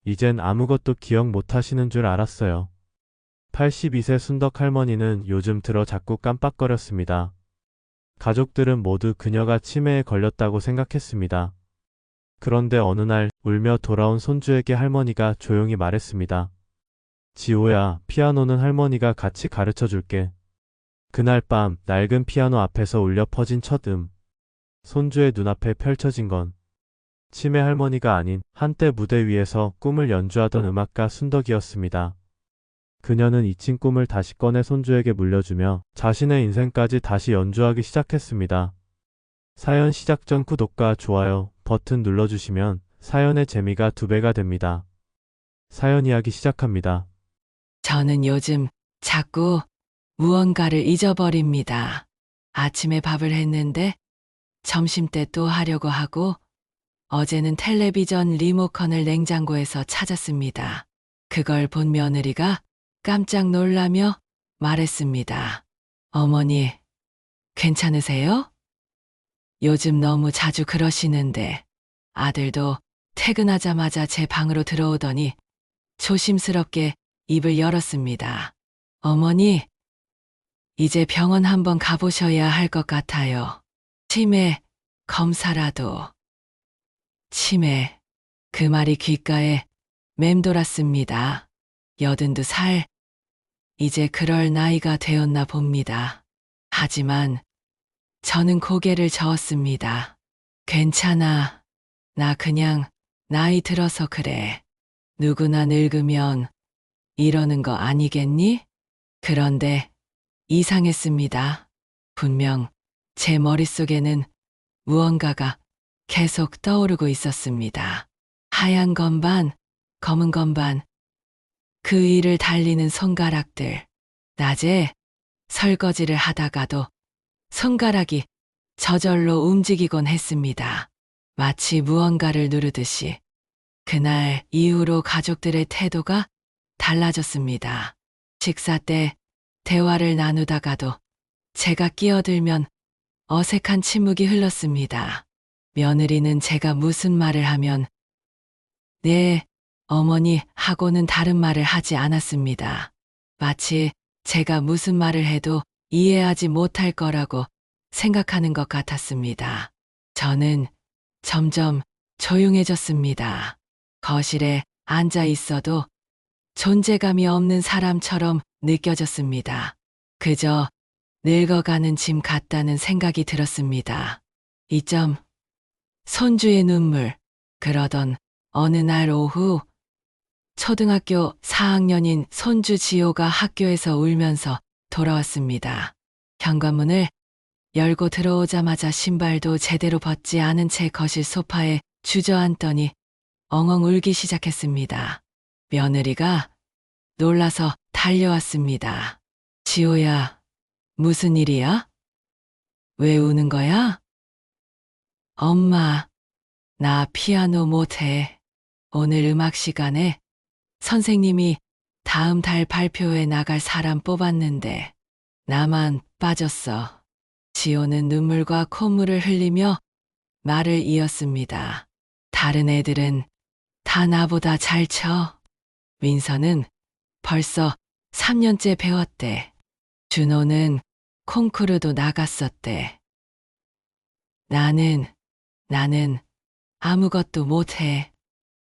이젠 아무것도 기억 못하시는 줄 알았어요. 82세 순덕 할머니는 요즘 들어 자꾸 깜빡거렸습니다. 가족들은 모두 그녀가 치매에 걸렸다고 생각했습니다. 그런데 어느 날 울며 돌아온 손주에게 할머니가 조용히 말했습니다. 지호야, 피아노는 할머니가 같이 가르쳐 줄게. 그날 밤 낡은 피아노 앞에서 울려 퍼진 첫 손주의 눈앞에 펼쳐진 건 치매 할머니가 아닌 한때 무대 위에서 꿈을 연주하던 음악가 순덕이었습니다. 그녀는 잊힌 꿈을 다시 꺼내 손주에게 물려주며 자신의 인생까지 다시 연주하기 시작했습니다. 사연 시작 전 구독과 좋아요 버튼 눌러주시면 사연의 재미가 2배가 됩니다. 사연 이야기 시작합니다. 저는 요즘 자꾸 무언가를 잊어버립니다. 아침에 밥을 했는데 점심때 또 하려고 하고 어제는 텔레비전 리모컨을 냉장고에서 찾았습니다. 그걸 본 며느리가 깜짝 놀라며 말했습니다. 어머니, 괜찮으세요? 요즘 너무 자주 그러시는데 아들도 퇴근하자마자 제 방으로 들어오더니 조심스럽게 입을 열었습니다. 어머니, 이제 병원 한번 가보셔야 할 것 같아요. 치매 검사라도. 치매. 그 말이 귓가에 맴돌았습니다. 82살. 이제 그럴 나이가 되었나 봅니다. 하지만 저는 고개를 저었습니다. 괜찮아. 나 그냥 나이 들어서 그래. 누구나 늙으면 이러는 거 아니겠니? 그런데 이상했습니다. 분명 제 머릿속에는 무언가가 계속 떠오르고 있었습니다. 하얀 건반, 검은 건반, 그 위를 달리는 손가락들. 낮에 설거지를 하다가도 손가락이 저절로 움직이곤 했습니다. 마치 무언가를 누르듯이. 그날 이후로 가족들의 태도가 달라졌습니다. 식사 때 대화를 나누다가도 제가 끼어들면 어색한 침묵이 흘렀습니다. 며느리는 제가 무슨 말을 하면 네, 어머니 하고는 다른 말을 하지 않았습니다. 마치 제가 무슨 말을 해도 이해하지 못할 거라고 생각하는 것 같았습니다. 저는 점점 조용해졌습니다. 거실에 앉아 있어도 존재감이 없는 사람처럼 느껴졌습니다. 그저 늙어가는 짐 같다는 생각이 들었습니다. 이점 손주의 눈물. 그러던 어느 날 오후 초등학교 4학년인 손주 지호가 학교에서 울면서 돌아왔습니다. 현관문을 열고 들어오자마자 신발도 제대로 벗지 않은 채 거실 소파에 주저앉더니 엉엉 울기 시작했습니다. 며느리가 놀라서 달려왔습니다. 지호야, 무슨 일이야? 왜 우는 거야? 엄마, 나 피아노 못해. 오늘 음악 시간에 선생님이 다음 달 발표회 나갈 사람 뽑았는데 나만 빠졌어. 지호는 눈물과 콧물을 흘리며 말을 이었습니다. 다른 애들은 다 나보다 잘 쳐. 민서는 벌써 3년째 배웠대. 준호는 콩쿠르도 나갔었대. 나는 아무것도 못해.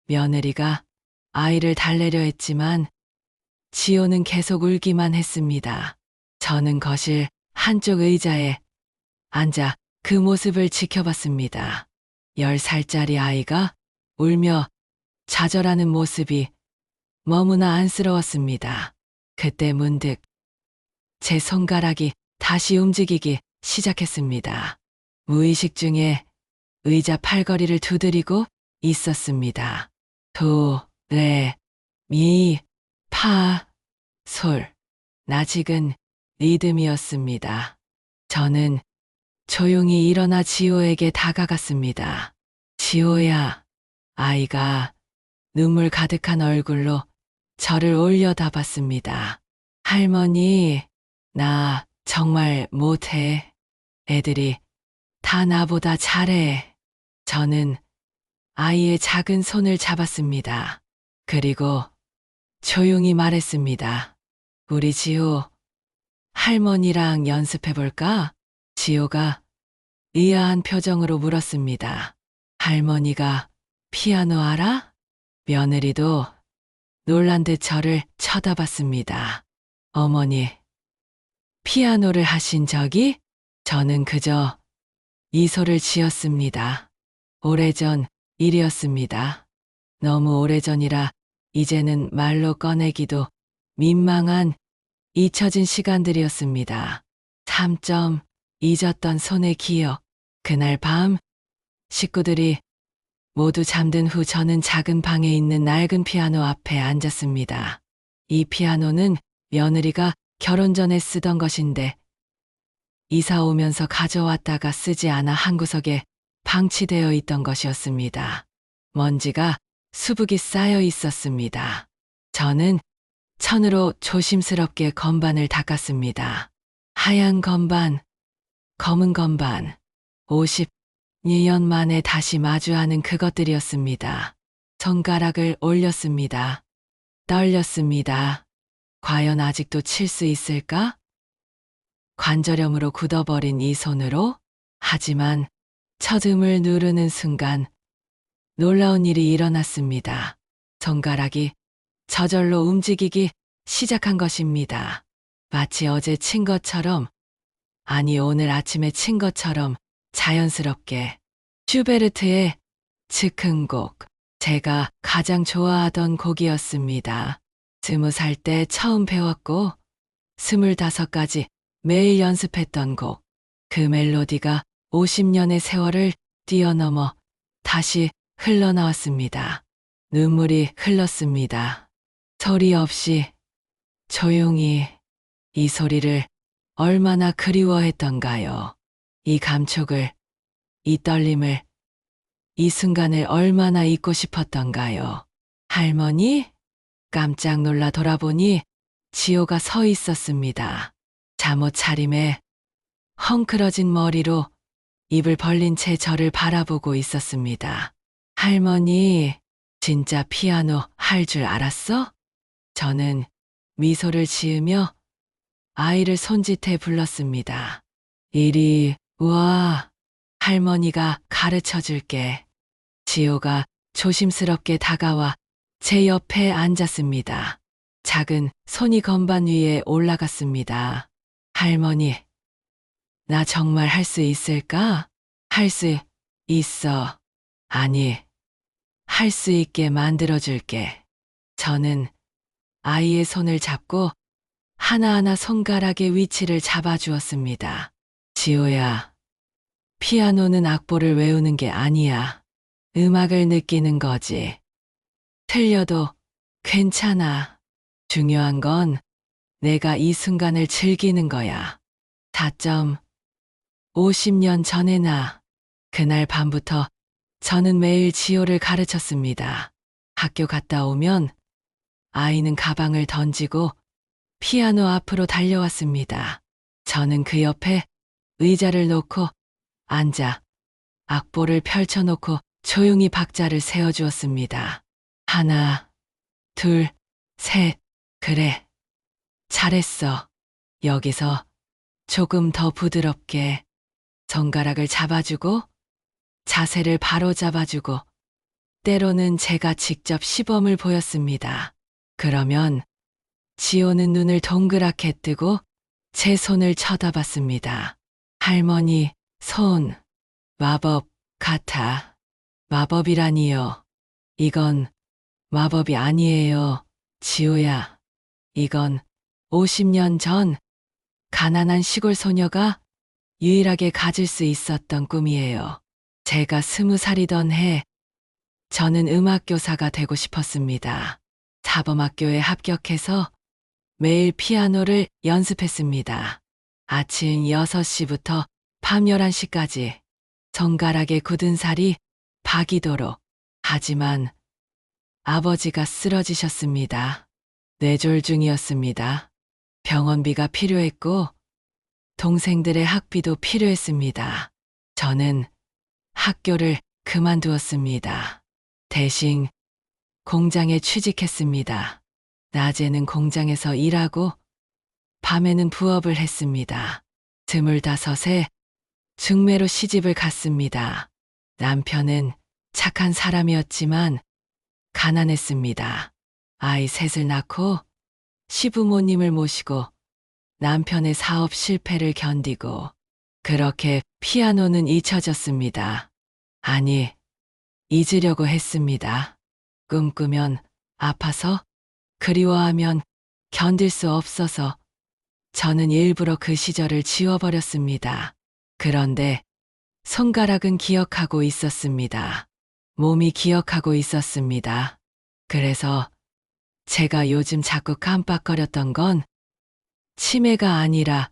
며느리가 아이를 달래려 했지만 지호는 계속 울기만 했습니다. 저는 거실 한쪽 의자에 앉아 그 모습을 지켜봤습니다. 10살짜리 아이가 울며 좌절하는 모습이 너무나 안쓰러웠습니다. 그때 문득 제 손가락이 다시 움직이기 시작했습니다. 무의식 중에 의자 팔걸이를 두드리고 있었습니다. 도, 레, 미, 파, 솔. 나직은 리듬이었습니다. 저는 조용히 일어나 지호에게 다가갔습니다. 지호야. 아이가 눈물 가득한 얼굴로 저를 올려다봤습니다. 할머니, 나 정말 못해. 애들이 다 나보다 잘해. 저는 아이의 작은 손을 잡았습니다. 그리고 조용히 말했습니다. 우리 지호, 할머니랑 연습해볼까? 지호가 의아한 표정으로 물었습니다. 할머니가 피아노 알아? 며느리도 놀란 듯 저를 쳐다봤습니다. 어머니, 피아노를 하신 적이? 저는 그저 미소를 지었습니다. 오래전 일이었습니다. 너무 오래전이라 이제는 말로 꺼내기도 민망한 잊혀진 시간들이었습니다. 3점 잊었던 손의 기억. 그날 밤 식구들이 모두 잠든 후 저는 작은 방에 있는 낡은 피아노 앞에 앉았습니다. 이 피아노는 며느리가 결혼 전에 쓰던 것인데 이사 오면서 가져왔다가 쓰지 않아 한 구석에 방치되어 있던 것이었습니다. 먼지가 수북이 쌓여 있었습니다. 저는 천으로 조심스럽게 건반을 닦았습니다. 하얀 건반, 검은 건반, 52년 만에 다시 마주하는 그것들이었습니다. 손가락을 올렸습니다. 떨렸습니다. 과연 아직도 칠 수 있을까? 관절염으로 굳어버린 이 손으로? 하지만 첫음을 누르는 순간 놀라운 일이 일어났습니다. 손가락이 저절로 움직이기 시작한 것입니다. 마치 어제 친 것처럼, 아니 오늘 아침에 친 것처럼 자연스럽게. 슈베르트의 즉흥곡, 제가 가장 좋아하던 곡이었습니다. 20살 때 처음 배웠고 25까지 매일 연습했던 곡. 그 멜로디가 50년의 세월을 뛰어넘어 다시 흘러나왔습니다. 눈물이 흘렀습니다. 소리 없이 조용히. 이 소리를 얼마나 그리워했던가요. 이 감촉을, 이 떨림을, 이 순간을 얼마나 잊고 싶었던가요. 할머니? 깜짝 놀라 돌아보니 지호가 서 있었습니다. 잠옷 차림에 헝클어진 머리로 입을 벌린 채 저를 바라보고 있었습니다. 할머니, 진짜 피아노 할 줄 알았어? 저는 미소를 지으며 아이를 손짓해 불렀습니다. 이리 와, 할머니가 가르쳐 줄게. 지호가 조심스럽게 다가와 제 옆에 앉았습니다. 작은 손이 건반 위에 올라갔습니다. 할머니, 나 정말 할 수 있을까? 할 수 있어. 아니, 할 수 있게 만들어줄게. 저는 아이의 손을 잡고 하나하나 손가락의 위치를 잡아주었습니다. 지호야, 피아노는 악보를 외우는 게 아니야. 음악을 느끼는 거지. 틀려도 괜찮아. 중요한 건 내가 이 순간을 즐기는 거야. 4.50년 전의 나. 그날 밤부터 저는 매일 지호를 가르쳤습니다. 학교 갔다 오면 아이는 가방을 던지고 피아노 앞으로 달려왔습니다. 저는 그 옆에 의자를 놓고 앉아 악보를 펼쳐놓고 조용히 박자를 세워주었습니다. 하나, 둘, 셋, 그래. 잘했어. 여기서 조금 더 부드럽게. 손가락을 잡아주고 자세를 바로 잡아주고 때로는 제가 직접 시범을 보였습니다. 그러면 지호는 눈을 동그랗게 뜨고 제 손을 쳐다봤습니다. 할머니, 손, 마법 같아. 마법이라니요. 이건 마법이 아니에요. 지호야. 이건 50년 전 가난한 시골 소녀가 유일하게 가질 수 있었던 꿈이에요. 제가 20살이던 해, 저는 음악교사가 되고 싶었습니다. 사범학교에 합격해서 매일 피아노를 연습했습니다. 아침 6시부터 밤 11시까지 손가락에 굳은 살이 박이도록. 하지만 아버지가 쓰러지셨습니다. 뇌졸중이었습니다. 병원비가 필요했고 동생들의 학비도 필요했습니다. 저는 학교를 그만두었습니다. 대신 공장에 취직했습니다. 낮에는 공장에서 일하고 밤에는 부업을 했습니다. 25에 중매로 시집을 갔습니다. 남편은 착한 사람이었지만 가난했습니다. 아이 셋을 낳고 시부모님을 모시고 남편의 사업 실패를 견디고 그렇게 피아노는 잊혀졌습니다. 아니, 잊으려고 했습니다. 꿈꾸면 아파서 그리워하면 견딜 수 없어서 저는 일부러 그 시절을 지워버렸습니다. 그런데 손가락은 기억하고 있었습니다. 몸이 기억하고 있었습니다. 그래서 제가 요즘 자꾸 깜빡거렸던 건 치매가 아니라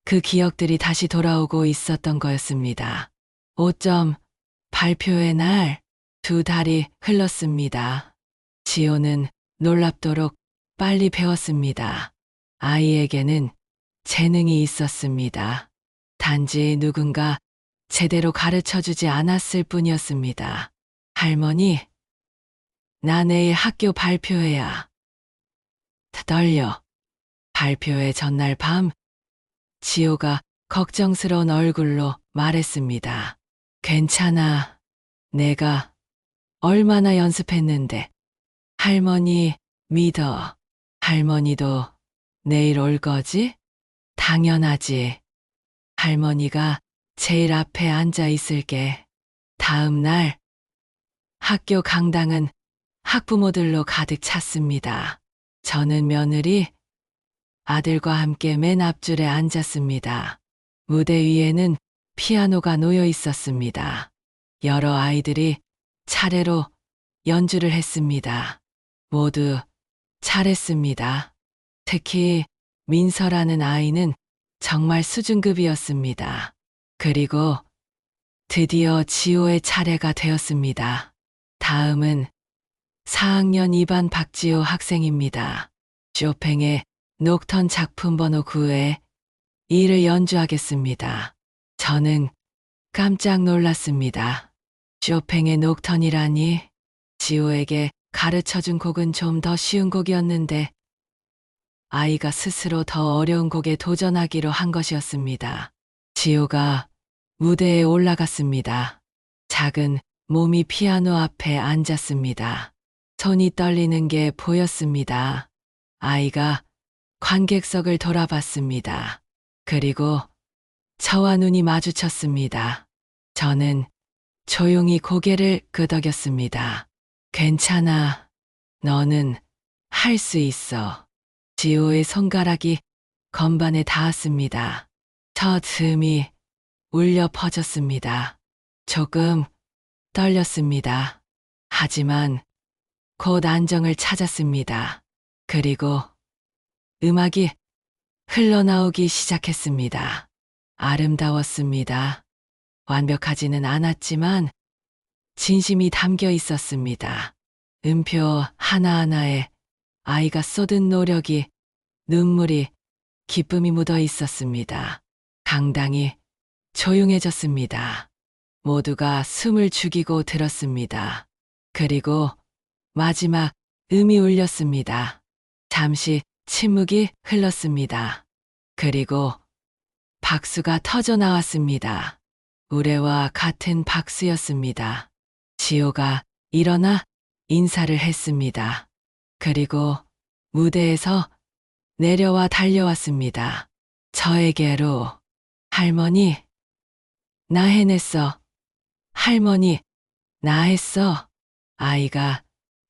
그 기억들이 다시 돌아오고 있었던 거였습니다. 5점 발표의 날 2달이 흘렀습니다. 지호는 놀랍도록 빨리 배웠습니다. 아이에게는 재능이 있었습니다. 단지 누군가 제대로 가르쳐 주지 않았을 뿐이었습니다. 할머니, 나 내일 학교 발표회야. 떨려. 발표회 전날 밤, 지호가 걱정스러운 얼굴로 말했습니다. 괜찮아. 내가 얼마나 연습했는데. 할머니, 믿어. 할머니도 내일 올 거지? 당연하지. 할머니가 제일 앞에 앉아 있을게. 다음 날, 학교 강당은 학부모들로 가득 찼습니다. 저는 며느리, 아들과 함께 맨 앞줄에 앉았습니다. 무대 위에는 피아노가 놓여 있었습니다. 여러 아이들이 차례로 연주를 했습니다. 모두 잘했습니다. 특히 민서라는 아이는 정말 수준급이었습니다. 그리고 드디어 지호의 차례가 되었습니다. 다음은 4학년 2반 박지호 학생입니다. 쇼팽의 녹턴 작품 번호 9에 2를 연주하겠습니다. 저는 깜짝 놀랐습니다. 쇼팽의 녹턴이라니 지호에게 가르쳐준 곡은 좀 더 쉬운 곡이었는데 아이가 스스로 더 어려운 곡에 도전하기로 한 것이었습니다. 지호가 무대에 올라갔습니다. 작은 몸이 피아노 앞에 앉았습니다. 손이 떨리는 게 보였습니다. 아이가 관객석을 돌아봤습니다. 그리고 저와 눈이 마주쳤습니다. 저는 조용히 고개를 끄덕였습니다. 괜찮아. 너는 할 수 있어. 지호의 손가락이 건반에 닿았습니다. 첫 음이 울려 퍼졌습니다. 조금 떨렸습니다. 하지만 곧 안정을 찾았습니다. 그리고 음악이 흘러나오기 시작했습니다. 아름다웠습니다. 완벽하지는 않았지만 진심이 담겨 있었습니다. 음표 하나하나에 아이가 쏟은 노력이, 눈물이, 기쁨이 묻어 있었습니다. 강당이 조용해졌습니다. 모두가 숨을 죽이고 들었습니다. 그리고 마지막 음이 울렸습니다. 잠시 침묵이 흘렀습니다. 그리고 박수가 터져 나왔습니다. 우레와 같은 박수였습니다. 지호가 일어나 인사를 했습니다. 그리고 무대에서 내려와 달려왔습니다. 저에게로. 할머니, 나 해냈어. 할머니, 나 했어. 아이가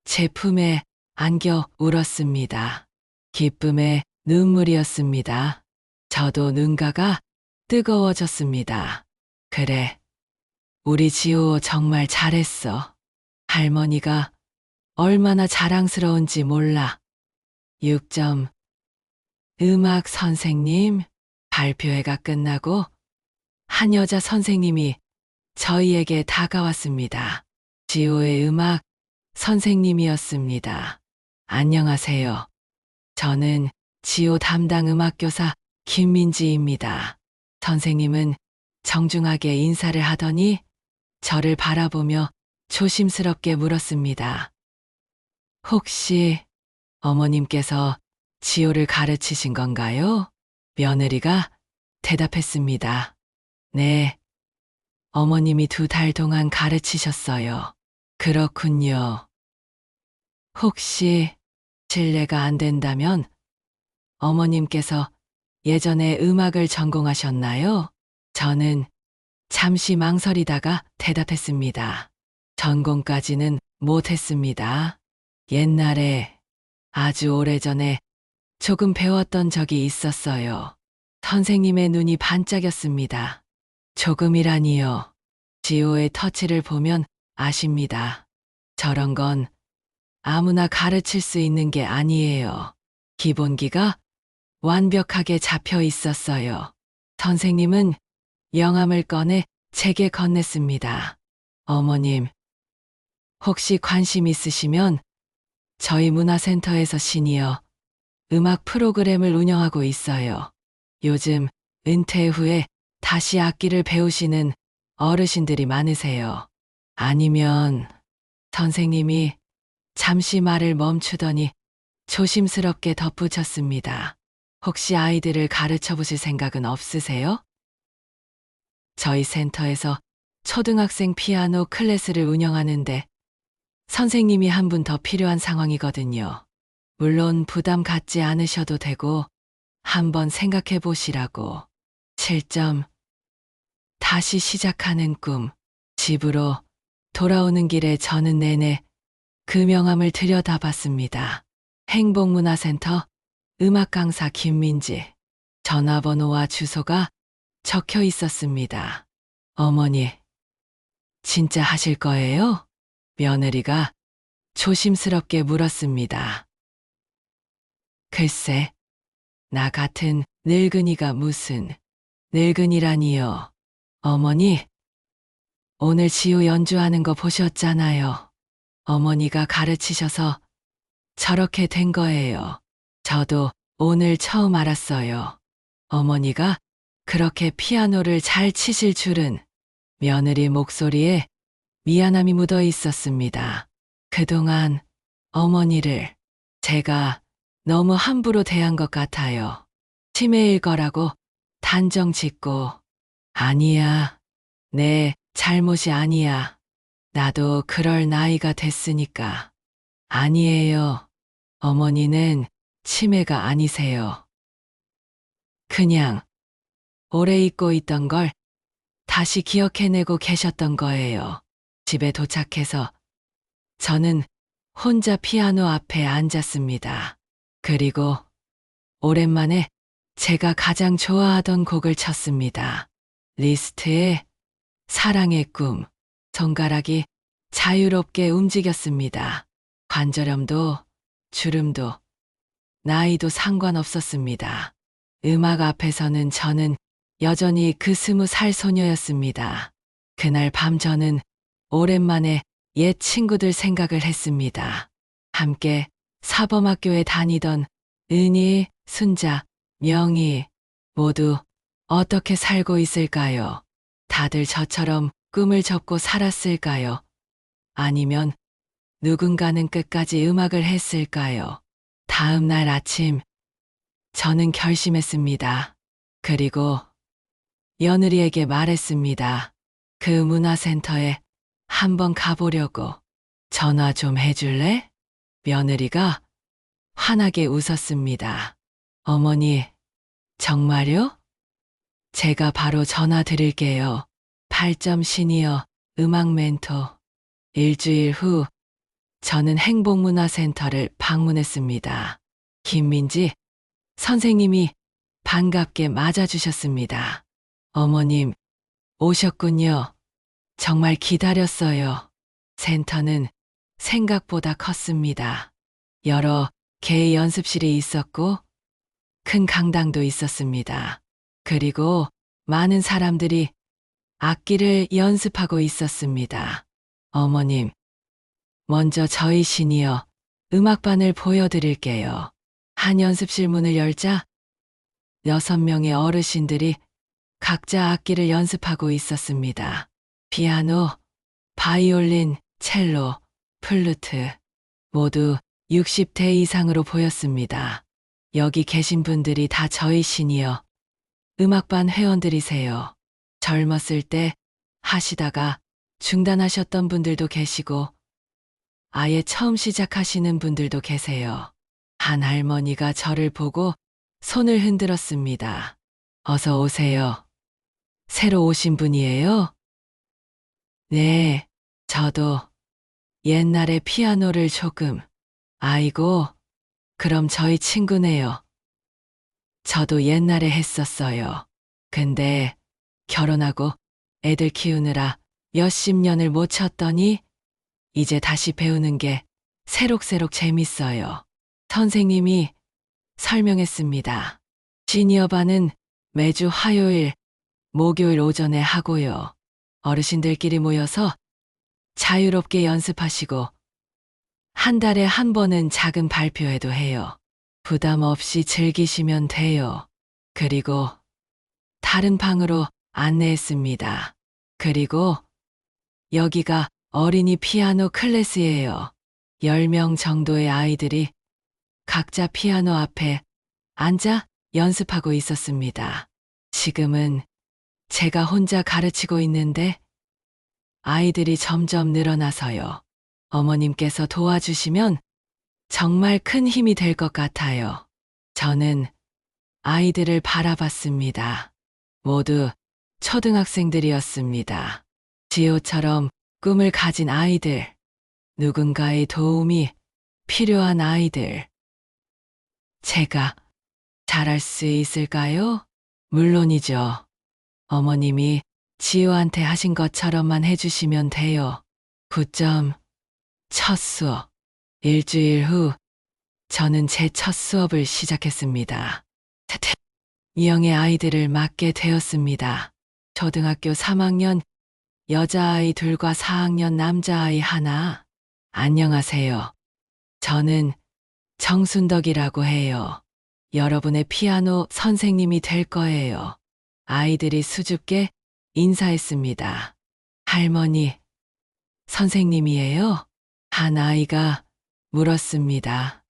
제 품에 안겨 울었습니다. 기쁨의 눈물이었습니다. 저도 눈가가 뜨거워졌습니다. 그래, 우리 지호 정말 잘했어. 할머니가 얼마나 자랑스러운지 몰라. 6점. 음악 선생님, 발표회가 끝나고 한 여자 선생님이 저희에게 다가왔습니다. 지호의 음악 선생님이었습니다. 안녕하세요. 저는 지호 담당 음악교사 김민지입니다. 선생님은 정중하게 인사를 하더니 저를 바라보며 조심스럽게 물었습니다. 혹시 어머님께서 지호를 가르치신 건가요? 며느리가 대답했습니다. 네, 어머님이 2달 동안 가르치셨어요. 그렇군요. 혹시 실례가 안 된다면 어머님께서 예전에 음악을 전공하셨나요? 저는 잠시 망설이다가 대답했습니다. 전공까지는 못했습니다. 옛날에 아주 오래전에 조금 배웠던 적이 있었어요. 선생님의 눈이 반짝였습니다. 조금이라니요. 지호의 터치를 보면 아십니다. 저런 건 아무나 가르칠 수 있는 게 아니에요. 기본기가 완벽하게 잡혀 있었어요. 선생님은 영암을 꺼내 제게 건넸습니다. 어머님, 혹시 관심 있으시면 저희 문화센터에서 시니어 음악 프로그램을 운영하고 있어요. 요즘 은퇴 후에 다시 악기를 배우시는 어르신들이 많으세요. 아니면 선생님이 잠시 말을 멈추더니 조심스럽게 덧붙였습니다. 혹시 아이들을 가르쳐 보실 생각은 없으세요? 저희 센터에서 초등학생 피아노 클래스를 운영하는데 선생님이 한 분 더 필요한 상황이거든요. 물론 부담 갖지 않으셔도 되고 한번 생각해 보시라고. 7점. 다시 시작하는 꿈. 집으로 돌아오는 길에 저는 내내 그 명함을 들여다봤습니다. 행복문화센터 음악 강사 김민지. 전화번호와 주소가 적혀 있었습니다. 어머니, 진짜 하실 거예요? 며느리가 조심스럽게 물었습니다. 글쎄, 나 같은 늙은이가 무슨 늙은이라니요. 어머니, 오늘 지호 연주하는 거 보셨잖아요. 어머니가 가르치셔서 저렇게 된 거예요. 저도 오늘 처음 알았어요. 어머니가 그렇게 피아노를 잘 치실 줄은. 며느리 목소리에 미안함이 묻어 있었습니다. 그동안 어머니를 제가 너무 함부로 대한 것 같아요. 치매일 거라고 단정 짓고. 아니야. 내 잘못이 아니야. 나도 그럴 나이가 됐으니까. 아니에요. 어머니는 치매가 아니세요. 그냥 오래 잊고 있던 걸 다시 기억해내고 계셨던 거예요. 집에 도착해서 저는 혼자 피아노 앞에 앉았습니다. 그리고 오랜만에 제가 가장 좋아하던 곡을 쳤습니다. 리스트의 사랑의 꿈. 손가락이 자유롭게 움직였습니다. 관절염도 주름도 나이도 상관없었습니다. 음악 앞에서는 저는 여전히 그 20살 소녀였습니다. 그날 밤 저는 오랜만에 옛 친구들 생각을 했습니다. 함께 사범학교에 다니던 은희, 순자, 명희 모두 어떻게 살고 있을까요? 다들 저처럼 꿈을 접고 살았을까요? 아니면 누군가는 끝까지 음악을 했을까요? 다음 날 아침 저는 결심했습니다. 그리고 며느리에게 말했습니다. 그 문화센터에 한번 가보려고. 전화 좀 해줄래? 며느리가 환하게 웃었습니다. 어머니, 정말요? 제가 바로 전화 드릴게요. 8점 시니어 음악 멘토. 일주일 후 저는 행복문화센터를 방문했습니다. 김민지 선생님이 반갑게 맞아주셨습니다. 어머님, 오셨군요. 정말 기다렸어요. 센터는 생각보다 컸습니다. 여러 개의 연습실이 있었고 큰 강당도 있었습니다. 그리고 많은 사람들이 악기를 연습하고 있었습니다. 어머님, 먼저 저희 시니어 음악반을 보여드릴게요. 한 연습실 문을 열자 6명의 어르신들이 각자 악기를 연습하고 있었습니다. 피아노, 바이올린, 첼로, 플루트 모두 60대 이상으로 보였습니다. 여기 계신 분들이 다 저희 시니어 음악반 회원들이세요. 젊었을 때 하시다가 중단하셨던 분들도 계시고 아예 처음 시작하시는 분들도 계세요. 한 할머니가 저를 보고 손을 흔들었습니다. 어서 오세요. 새로 오신 분이에요? 네, 저도 옛날에 피아노를 조금. 아이고, 그럼 저희 친구네요. 저도 옛날에 했었어요. 근데 결혼하고 애들 키우느라 몇십 년을 못 쳤더니 이제 다시 배우는 게 새록새록 재밌어요. 선생님이 설명했습니다. 시니어반은 매주 화요일, 목요일 오전에 하고요. 어르신들끼리 모여서 자유롭게 연습하시고 한 달에 한 번은 작은 발표회도 해요. 부담 없이 즐기시면 돼요. 그리고 다른 방으로 안내했습니다. 그리고 여기가 어린이 피아노 클래스예요. 10명 정도의 아이들이 각자 피아노 앞에 앉아 연습하고 있었습니다. 지금은 제가 혼자 가르치고 있는데 아이들이 점점 늘어나서요. 어머님께서 도와주시면 정말 큰 힘이 될 것 같아요. 저는 아이들을 바라봤습니다. 모두 초등학생들이었습니다. 지호처럼 꿈을 가진 아이들, 누군가의 도움이 필요한 아이들. 제가 잘할 수 있을까요? 물론이죠. 어머님이 지호한테 하신 것처럼만 해주시면 돼요. 9점. 첫 수업. 일주일 후 저는 제 첫 수업을 시작했습니다. 이영의 아이들을 맡게 되었습니다. 초등학교 3학년 여자아이 둘과 4학년 남자아이 하나. 안녕하세요. 저는 정순덕이라고 해요. 여러분의 피아노 선생님이 될 거예요. 아이들이 수줍게 인사했습니다. 할머니, 선생님이에요? 한 아이가 물었습니다.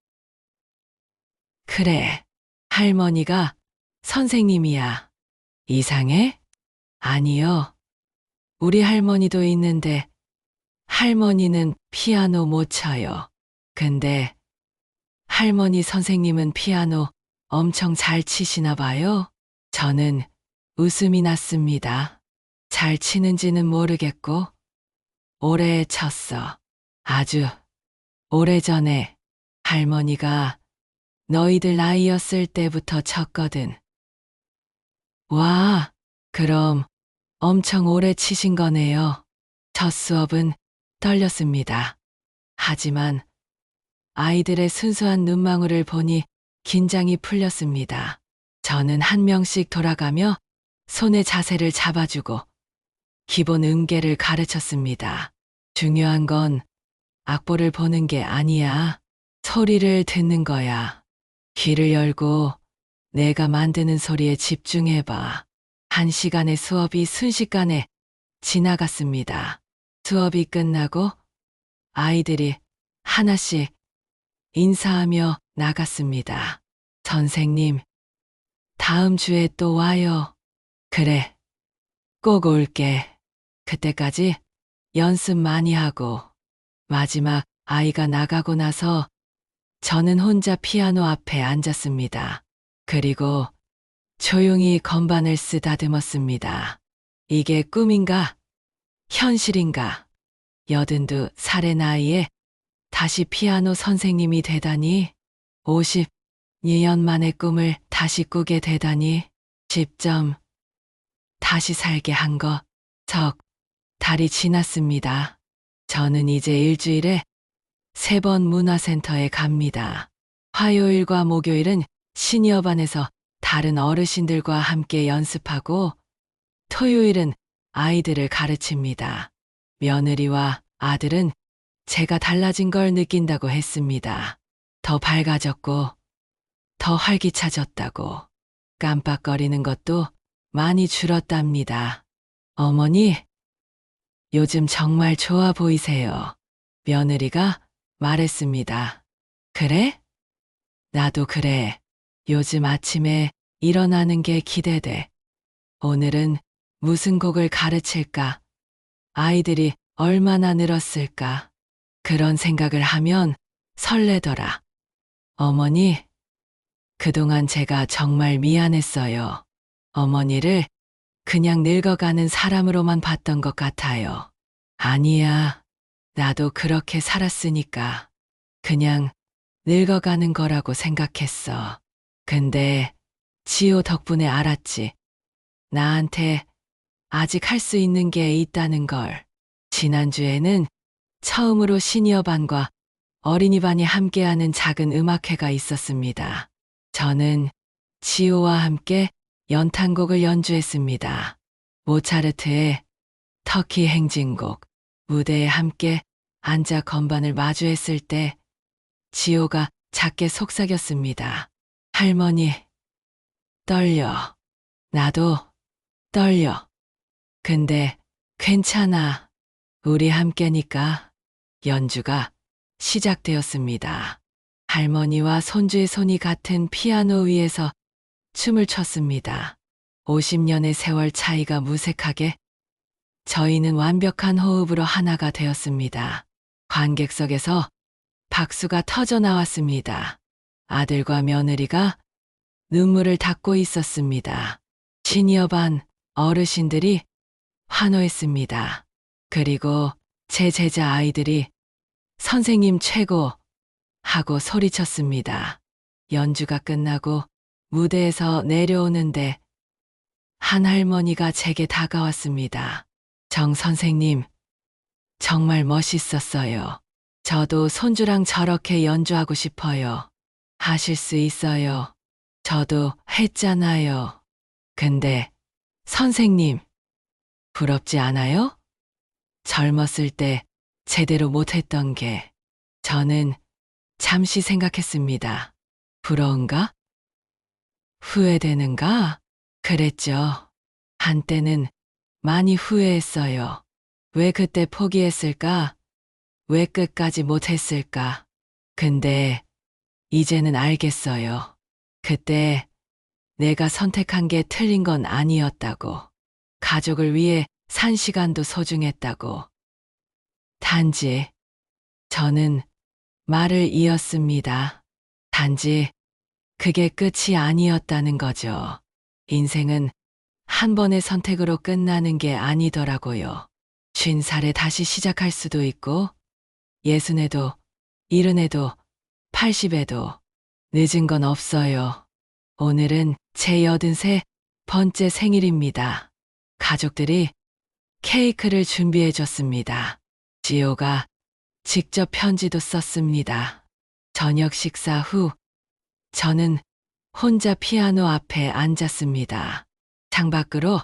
그래, 할머니가 선생님이야. 이상해? 아니요. 우리 할머니도 있는데 할머니는 피아노 못 쳐요. 근데 할머니 선생님은 피아노 엄청 잘 치시나 봐요. 저는 웃음이 났습니다. 잘 치는지는 모르겠고 오래 쳤어. 아주 오래전에 할머니가 너희들 나이였을 때부터 쳤거든. 와, 그럼 엄청 오래 치신 거네요. 첫 수업은 떨렸습니다. 하지만 아이들의 순수한 눈망울을 보니 긴장이 풀렸습니다. 저는 한 명씩 돌아가며 손의 자세를 잡아주고 기본 음계를 가르쳤습니다. 중요한 건 악보를 보는 게 아니야. 소리를 듣는 거야. 귀를 열고 내가 만드는 소리에 집중해봐. 1시간의 수업이 순식간에 지나갔습니다. 수업이 끝나고 아이들이 하나씩 인사하며 나갔습니다. 선생님, 다음 주에 또 와요. 그래, 꼭 올게. 그때까지 연습 많이 하고. 마지막 아이가 나가고 나서 저는 혼자 피아노 앞에 앉았습니다. 그리고 조용히 건반을 쓰다듬었습니다. 이게 꿈인가? 현실인가? 82살의 나이에 다시 피아노 선생님이 되다니, 52년 만에 꿈을 다시 꾸게 되다니, 10점. 다시 살게 한 거, 석 달이 지났습니다. 저는 이제 일주일에 3번 문화센터에 갑니다. 화요일과 목요일은 시니어반에서 다른 어르신들과 함께 연습하고 토요일은 아이들을 가르칩니다. 며느리와 아들은 제가 달라진 걸 느낀다고 했습니다. 더 밝아졌고 더 활기차졌다고. 깜빡거리는 것도 많이 줄었답니다. 어머니, 요즘 정말 좋아 보이세요. 며느리가 말했습니다. 그래? 나도 그래. 요즘 아침에 일어나는 게 기대돼. 오늘은 무슨 곡을 가르칠까? 아이들이 얼마나 늘었을까? 그런 생각을 하면 설레더라. 어머니, 그동안 제가 정말 미안했어요. 어머니를 그냥 늙어가는 사람으로만 봤던 것 같아요. 아니야. 나도 그렇게 살았으니까. 그냥 늙어가는 거라고 생각했어. 근데 지호 덕분에 알았지. 나한테 아직 할 수 있는 게 있다는 걸. 지난주에는 처음으로 시니어반과 어린이반이 함께하는 작은 음악회가 있었습니다. 저는 지호와 함께 연탄곡을 연주했습니다. 모차르트의 터키 행진곡. 무대에 함께 앉아 건반을 마주했을 때 지호가 작게 속삭였습니다. 할머니, 떨려. 나도 떨려. 근데 괜찮아. 우리 함께니까. 연주가 시작되었습니다. 할머니와 손주의 손이 같은 피아노 위에서 춤을 췄습니다. 50년의 세월 차이가 무색하게 저희는 완벽한 호흡으로 하나가 되었습니다. 관객석에서 박수가 터져 나왔습니다. 아들과 며느리가 눈물을 닦고 있었습니다. 시니어반 어르신들이 환호했습니다. 그리고 제 제자 아이들이 선생님 최고 하고 소리쳤습니다. 연주가 끝나고 무대에서 내려오는데 한 할머니가 제게 다가왔습니다. 정 선생님, 정말 멋있었어요. 저도 손주랑 저렇게 연주하고 싶어요. 하실 수 있어요. 저도 했잖아요. 근데 선생님, 부럽지 않아요? 젊었을 때 제대로 못했던 게 저는 잠시 생각했습니다. 부러운가? 후회되는가? 그랬죠. 한때는 많이 후회했어요. 왜 그때 포기했을까? 왜 끝까지 못했을까? 근데 이제는 알겠어요. 그때 내가 선택한 게 틀린 건 아니었다고. 가족을 위해 산 시간도 소중했다고. 단지 저는 말을 이었습니다. 단지 그게 끝이 아니었다는 거죠. 인생은 한 번의 선택으로 끝나는 게 아니더라고요. 50살에 다시 시작할 수도 있고, 60에도, 70에도, 80에도 늦은 건 없어요. 오늘은 제 83번째 생일입니다. 가족들이 케이크를 준비해 줬습니다. 지호가 직접 편지도 썼습니다. 저녁 식사 후 저는 혼자 피아노 앞에 앉았습니다. 창밖으로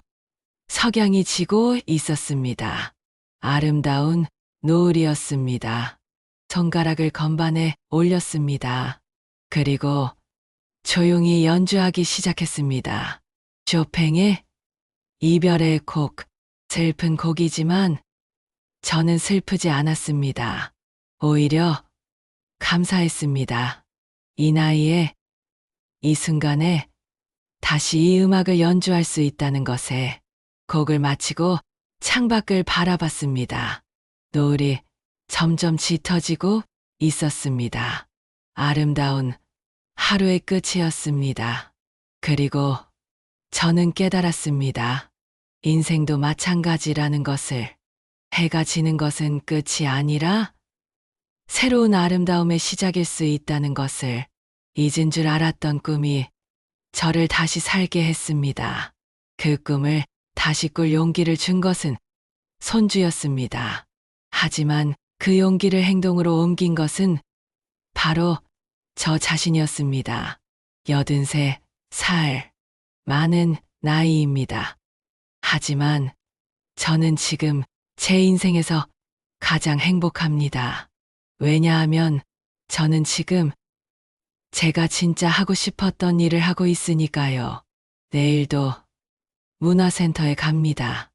석양이 지고 있었습니다. 아름다운 노을이었습니다. 손가락을 건반에 올렸습니다. 그리고 조용히 연주하기 시작했습니다. 쇼팽의 이별의 곡, 슬픈 곡이지만 저는 슬프지 않았습니다. 오히려 감사했습니다. 이 나이에, 이 순간에 다시 이 음악을 연주할 수 있다는 것에. 곡을 마치고 창밖을 바라봤습니다. 노을이 점점 짙어지고 있었습니다. 아름다운 하루의 끝이었습니다. 그리고 저는 깨달았습니다. 인생도 마찬가지라는 것을. 해가 지는 것은 끝이 아니라 새로운 아름다움의 시작일 수 있다는 것을. 잊은 줄 알았던 꿈이 저를 다시 살게 했습니다. 그 꿈을 다시 꿀 용기를 준 것은 손주였습니다. 하지만 그 용기를 행동으로 옮긴 것은 바로 저 자신이었습니다. 83살. 많은 나이입니다. 하지만 저는 지금 제 인생에서 가장 행복합니다. 왜냐하면 저는 지금 제가 진짜 하고 싶었던 일을 하고 있으니까요. 내일도 문화센터에 갑니다.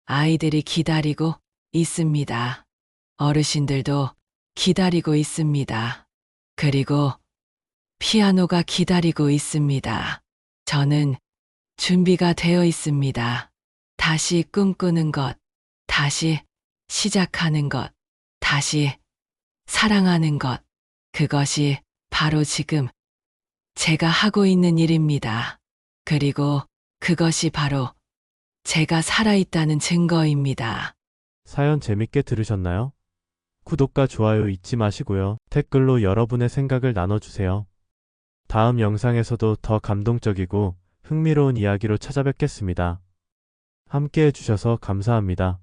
아이들이 기다리고 있습니다. 어르신들도 기다리고 있습니다. 그리고 피아노가 기다리고 있습니다. 저는 준비가 되어 있습니다. 다시 꿈꾸는 것, 다시 시작하는 것, 다시 사랑하는 것. 그것이 바로 지금 제가 하고 있는 일입니다. 그리고 그것이 바로 제가 살아있다는 증거입니다. 사연 재밌게 들으셨나요? 구독과 좋아요 잊지 마시고요. 댓글로 여러분의 생각을 나눠주세요. 다음 영상에서도 더 감동적이고 흥미로운 이야기로 찾아뵙겠습니다. 함께 해주셔서 감사합니다.